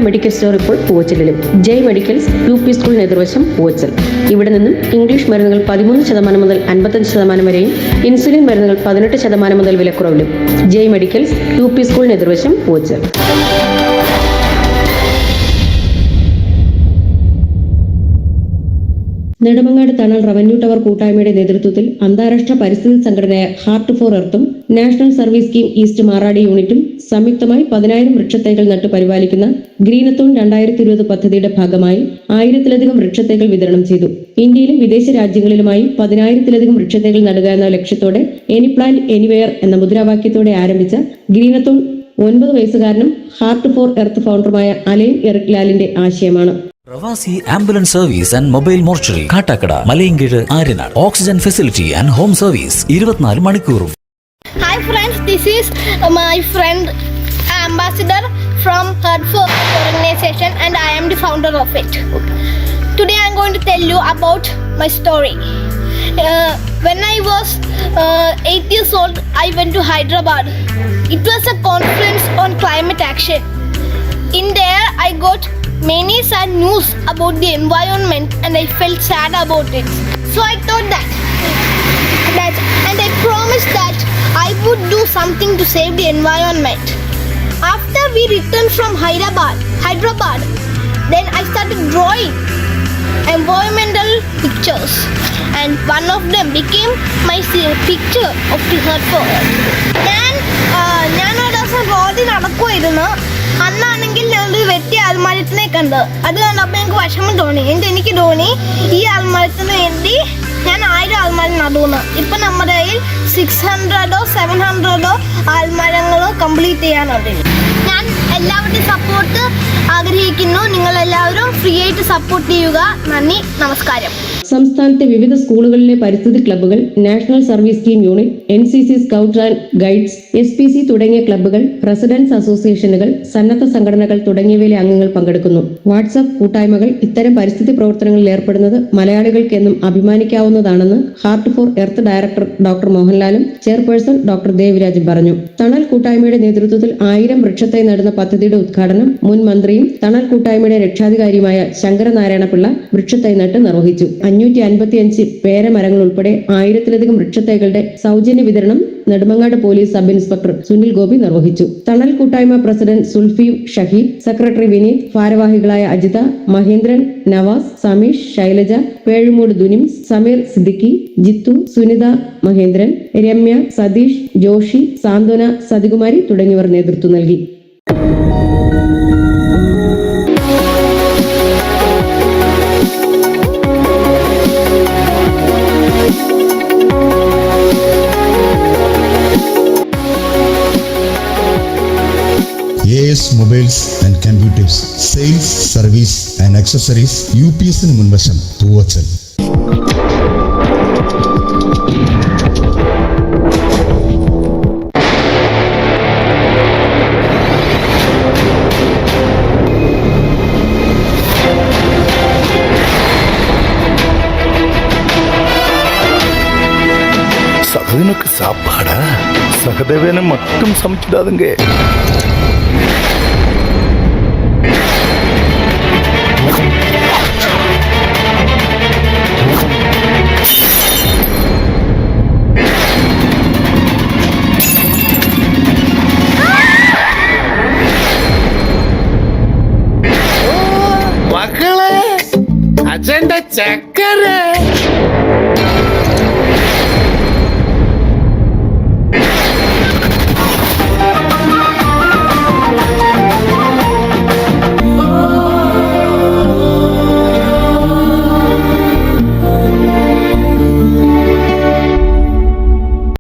Medical store ഇപ്പോൾ പൂവച്ചലിലും. ജയ് medicals UP സ്കൂളിന് എതിർവശം പൂവച്ചൽ. ഇവിടെ നിന്നും ഇംഗ്ലീഷ് മരുന്നുകൾ 13% മുതൽ 55% വരെയും ഇൻസുലിൻ മരുന്നുകൾ 18% മുതൽ വിലക്കുറവിലും. ജയ് മെഡിക്കൽസ് UP സ്കൂളിന് എതിർവശം പൂവച്ചൽ. നെടുമങ്ങാട് തണൽ റവന്യൂ ടവർ കൂട്ടായ്മയുടെ നേതൃത്വത്തിൽ അന്താരാഷ്ട്ര പരിസ്ഥിതി സംഘടനയായ ഹാർട്ട് ഫോർ എർത്തും national service scheme east Maradi യൂണിറ്റും സംയുക്തമായി 10,000 വൃക്ഷത്തൈകൾ നട്ടു പരിപാലിക്കുന്ന ഗ്രീനത്തോൺ 2020 പദ്ധതിയുടെ ഭാഗമായി 1000-ലധികം വൃക്ഷത്തൈകൾ വിതരണം ചെയ്തു. ഇന്ത്യയിലും വിദേശ രാജ്യങ്ങളിലുമായി 10,000-ലധികം വൃക്ഷത്തൈകൾ നടുക എന്ന ലക്ഷ്യത്തോടെ എനി പ്ലാന്റ് എനിവെയർ എന്ന മുദ്രാവാക്യത്തോടെ ആരംഭിച്ച ഗ്രീനത്തോൺ 9 വയസ്സുകാരനും ഹാർട്ട് ഫോർ എർത്ത് ഫൗണ്ടറുമായ അലൈൻ എറിക് ലാലിന്റെ ആശയമാണ്. പ്രവാസി ambulance service and mobile mortuary Kattakkada, Malayinkeezh, Aryanad. Oxygen facility and home service 24 മണിക്കൂറും. Hi friends, this is my friend Ambassador from Heart for organization and I am the founder of it. Today I am going to tell you about my story. When I was 8 years old, I went to Hyderabad. It was a conference on climate action. In there I got many sad news about the environment and I felt sad about it. So I thought that and I promised that I would do something to save the environment. After we returned from Hyderabad, then I started drawing environmental pictures and one of them became my picture of the Heart for Earth. ഞാൻ ഒരു ദിവസം റോഡിൽ നടക്കുമായിരുന്നു. അന്നാണെങ്കിൽ ഞങ്ങൾ വെട്ടിയ ആൽമരത്തിനെ കണ്ട്. അത് കണ്ടപ്പോൾ എനിക്ക് തോന്നി ഈ ആൽമരത്തിന് വേണ്ടി ഞാൻ 1000 ആൽമരം നടുന്നു. ഇപ്പം നമ്മുടെ കയ്യിൽ 600 700 ആൽമരങ്ങളോ കംപ്ലീറ്റ് ചെയ്യാനുണ്ട്. ഞാൻ എല്ലാവരുടെയും സപ്പോർട്ട് ആഗ്രഹിക്കുന്നു. നിങ്ങളെല്ലാവരും ഫ്രീ ആയിട്ട് സപ്പോർട്ട് ചെയ്യുക. നന്ദി, നമസ്കാരം. സംസ്ഥാനത്തെ വിവിധ സ്കൂളുകളിലെ പരിസ്ഥിതി ക്ലബ്ബുകൾ, national service scheme unit, NCC scouts and guides, SPC തുടങ്ങിയ ക്ലബ്ബുകൾ, റെസിഡൻസ് അസോസിയേഷനുകൾ, സന്നദ്ധ സംഘടനകൾ തുടങ്ങിയവയിലെ അംഗങ്ങൾ പങ്കെടുക്കുന്നു. വാട്സ്ആപ്പ് കൂട്ടായ്മകൾ ഇത്തരം പരിസ്ഥിതി പ്രവർത്തനങ്ങളിൽ ഏർപ്പെടുന്നത് മലയാളികൾക്കെന്നും അഭിമാനിക്കാവുന്നതാണെന്ന് heart for earth director doctor മോഹൻലാലും ചെയർപേഴ്സൺ ഡോക്ടർ ദേവരാജും പറഞ്ഞു. തണൽ കൂട്ടായ്മയുടെ നേതൃത്വത്തിൽ 1000 വൃക്ഷത്തൈ നടുന്ന പദ്ധതിയുടെ ഉദ്ഘാടനം മുൻ മന്ത്രിയും തണൽ കൂട്ടായ്മയുടെ രക്ഷാധികാരിയുമായ ശങ്കരനാരായണ പിള്ള വൃക്ഷത്തൈ നട്ട് നിർവഹിച്ചു. 555 പേരമരങ്ങൾ ഉൾപ്പെടെ 1000-ലധികം വൃക്ഷത്തൈകളുടെ സൗജന്യ വിതരണം Nedumangad police sub inspector Sunil Gopi നിർവഹിച്ചു. തണൽ കൂട്ടായ്മ പ്രസിഡന്റ് സുൽഫി ഷഹീദ്, സെക്രട്ടറി വിനീത്, ഭാരവാഹികളായ അജിത, മഹേന്ദ്രൻ, നവാസ്, സമീഷ്, ശൈലജ, പേഴുമൂട് ദുനിംസ്, സമീർ സിദ്ദിഖി, ജിത്തു, സുനിത മഹേന്ദ്രൻ, രമ്യ, സതീഷ്, ജോഷി, സാന്ത്വന, സതികുമാരി തുടങ്ങിയവർ നേതൃത്വം നൽകി. AS Mobiles and Computers, Sales, Service and Accessories, UPS മുൻവശം പൂവച്ചൽ. சகதனுக்கு சாப்பாடா? சகதேவனை மட்டும் சமைச்சிடாதுங்க. മക്കളെ, അച്ഛന്റെ ചക്കര